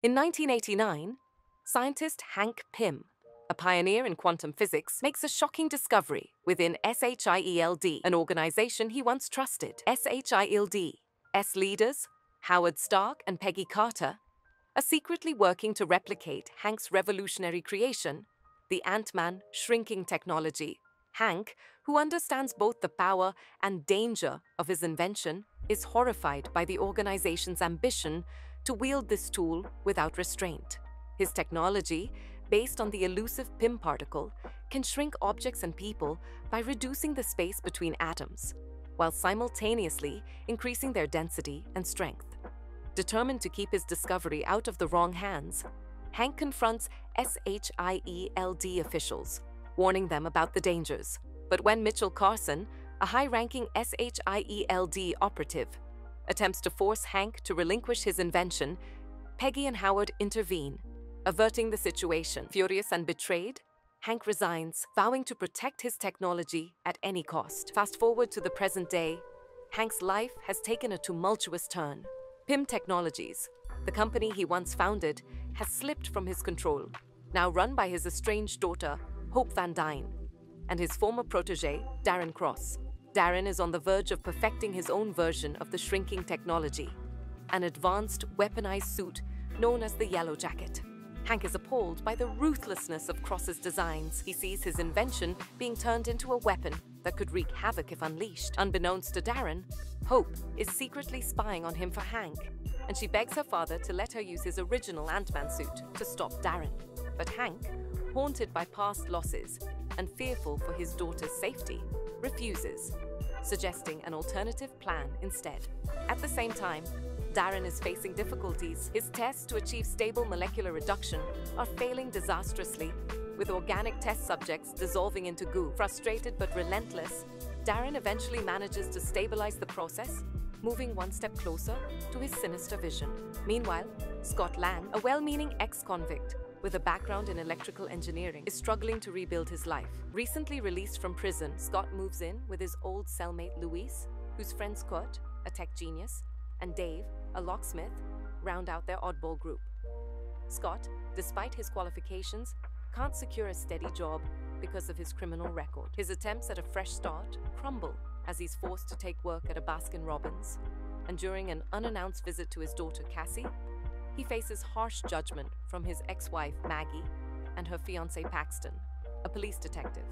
In 1989, scientist Hank Pym, a pioneer in quantum physics, makes a shocking discovery within SHIELD, an organization he once trusted. SHIELD's leaders, Howard Stark and Peggy Carter, are secretly working to replicate Hank's revolutionary creation, the Ant-Man shrinking technology. Hank, who understands both the power and danger of his invention, is horrified by the organization's ambition to wield this tool without restraint. His technology, based on the elusive Pym particle, can shrink objects and people by reducing the space between atoms, while simultaneously increasing their density and strength. Determined to keep his discovery out of the wrong hands, Hank confronts SHIELD officials, warning them about the dangers. But when Mitchell Carson, a high-ranking SHIELD operative, attempts to force Hank to relinquish his invention, Peggy and Howard intervene, averting the situation. Furious and betrayed, Hank resigns, vowing to protect his technology at any cost. Fast forward to the present day, Hank's life has taken a tumultuous turn. Pym Technologies, the company he once founded, has slipped from his control, now run by his estranged daughter, Hope Van Dyne, and his former protege, Darren Cross. Darren is on the verge of perfecting his own version of the shrinking technology, an advanced weaponized suit known as the Yellow Jacket. Hank is appalled by the ruthlessness of Cross's designs. He sees his invention being turned into a weapon that could wreak havoc if unleashed. Unbeknownst to Darren, Hope is secretly spying on him for Hank, and she begs her father to let her use his original Ant-Man suit to stop Darren. But Hank, haunted by past losses and fearful for his daughter's safety, refuses, suggesting an alternative plan instead. At the same time, Darren is facing difficulties. His tests to achieve stable molecular reduction are failing disastrously, with organic test subjects dissolving into goo. Frustrated but relentless, Darren eventually manages to stabilize the process, moving one step closer to his sinister vision. Meanwhile, Scott Lang, a well-meaning ex-convict with a background in electrical engineering, is struggling to rebuild his life. Recently released from prison, Scott moves in with his old cellmate Luis, whose friends Kurt, a tech genius, and Dave, a locksmith, round out their oddball group. Scott, despite his qualifications, can't secure a steady job because of his criminal record. His attempts at a fresh start crumble as he's forced to take work at a Baskin-Robbins, and during an unannounced visit to his daughter Cassie, he faces harsh judgment from his ex-wife Maggie and her fiancé Paxton, a police detective.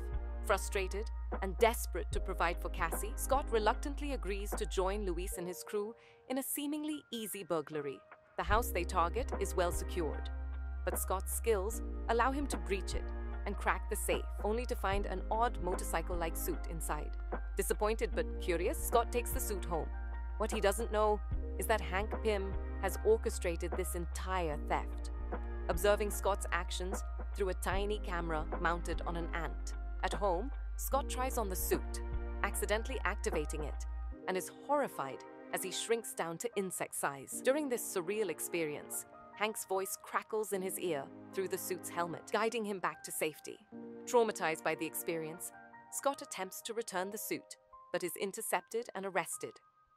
Frustrated and desperate to provide for Cassie, Scott reluctantly agrees to join Luis and his crew in a seemingly easy burglary. The house they target is well secured, but Scott's skills allow him to breach it and crack the safe, only to find an odd motorcycle-like suit inside. Disappointed but curious, Scott takes the suit home. What he doesn't know is that Hank Pym has orchestrated this entire theft, observing Scott's actions through a tiny camera mounted on an ant. At home, Scott tries on the suit, accidentally activating it, and is horrified as he shrinks down to insect size. During this surreal experience, Hank's voice crackles in his ear through the suit's helmet, guiding him back to safety. Traumatized by the experience, Scott attempts to return the suit, but is intercepted and arrested.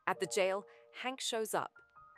At the jail, Hank shows up,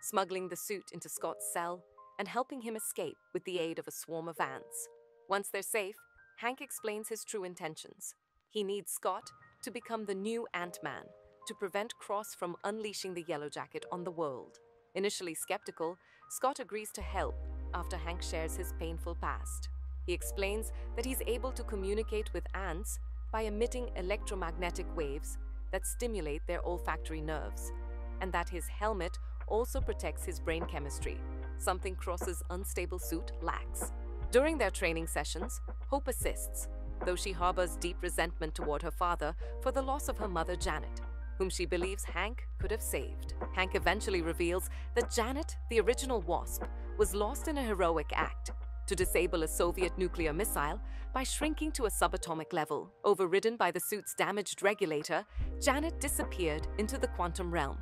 smuggling the suit into Scott's cell and helping him escape with the aid of a swarm of ants. Once they're safe, Hank explains his true intentions. He needs Scott to become the new Ant-Man to prevent Cross from unleashing the Yellow Jacket on the world. Initially skeptical, Scott agrees to help after Hank shares his painful past. He explains that he's able to communicate with ants by emitting electromagnetic waves that stimulate their olfactory nerves, and that his helmet also protects his brain chemistry, something Cross's unstable suit lacks. During their training sessions, Hope assists, though she harbors deep resentment toward her father for the loss of her mother Janet, whom she believes Hank could have saved. Hank eventually reveals that Janet, the original Wasp, was lost in a heroic act to disable a Soviet nuclear missile by shrinking to a subatomic level. Overridden by the suit's damaged regulator, Janet disappeared into the quantum realm,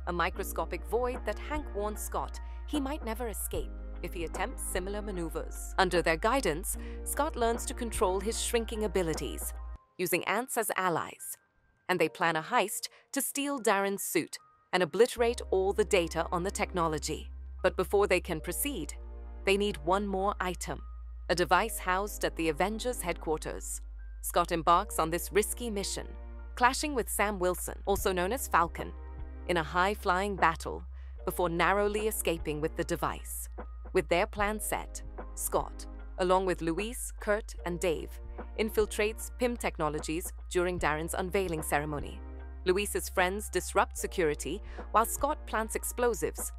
a microscopic void that Hank warns Scott he might never escape if he attempts similar maneuvers. Under their guidance, Scott learns to control his shrinking abilities, using ants as allies, and they plan a heist to steal Darren's suit and obliterate all the data on the technology. But before they can proceed, They need one more item, a device housed at the Avengers headquarters. Scott embarks on this risky mission, clashing with Sam Wilson, also known as Falcon, in a high-flying battle before narrowly escaping with the device. With their plan set, Scott, along with Luis, Kurt, and Dave, infiltrates PIM Technologies during Darren's unveiling ceremony. Luis's friends disrupt security while Scott plants explosives,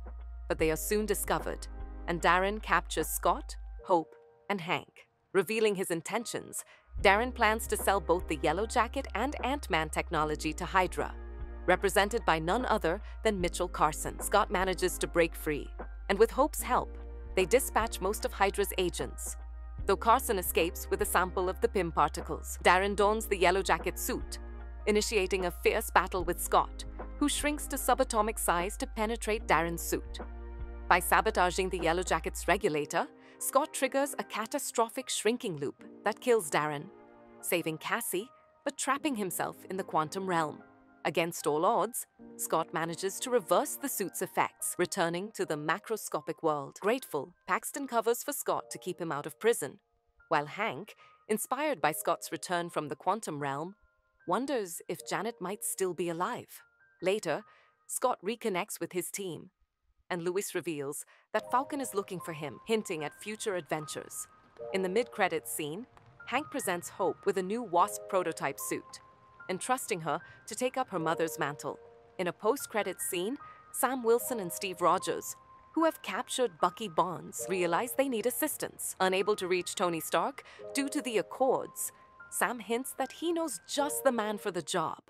but they are soon discovered, and Darren captures Scott, Hope, and Hank. Revealing his intentions, Darren plans to sell both the Yellow Jacket and Ant-Man technology to Hydra, represented by none other than Mitchell Carson. Scott manages to break free, and with Hope's help, they dispatch most of Hydra's agents. Though Carson escapes with a sample of the PIM particles, Darren dons the Yellow Jacket suit, initiating a fierce battle with Scott, who shrinks to subatomic size to penetrate Darren's suit. By sabotaging the Yellow Jacket's regulator, Scott triggers a catastrophic shrinking loop that kills Darren, saving Cassie but trapping himself in the quantum realm. Against all odds, Scott manages to reverse the suit's effects, returning to the macroscopic world. Grateful, Paxton covers for Scott to keep him out of prison, while Hank, inspired by Scott's return from the quantum realm, wonders if Janet might still be alive. Later, Scott reconnects with his team, and Luis reveals that Falcon is looking for him, hinting at future adventures. In the mid-credits scene, Hank presents Hope with a new Wasp prototype suit, entrusting her to take up her mother's mantle. In a post-credits scene, Sam Wilson and Steve Rogers, who have captured Bucky Barnes, realize they need assistance. Unable to reach Tony Stark due to the Accords, Sam hints that he knows just the man for the job.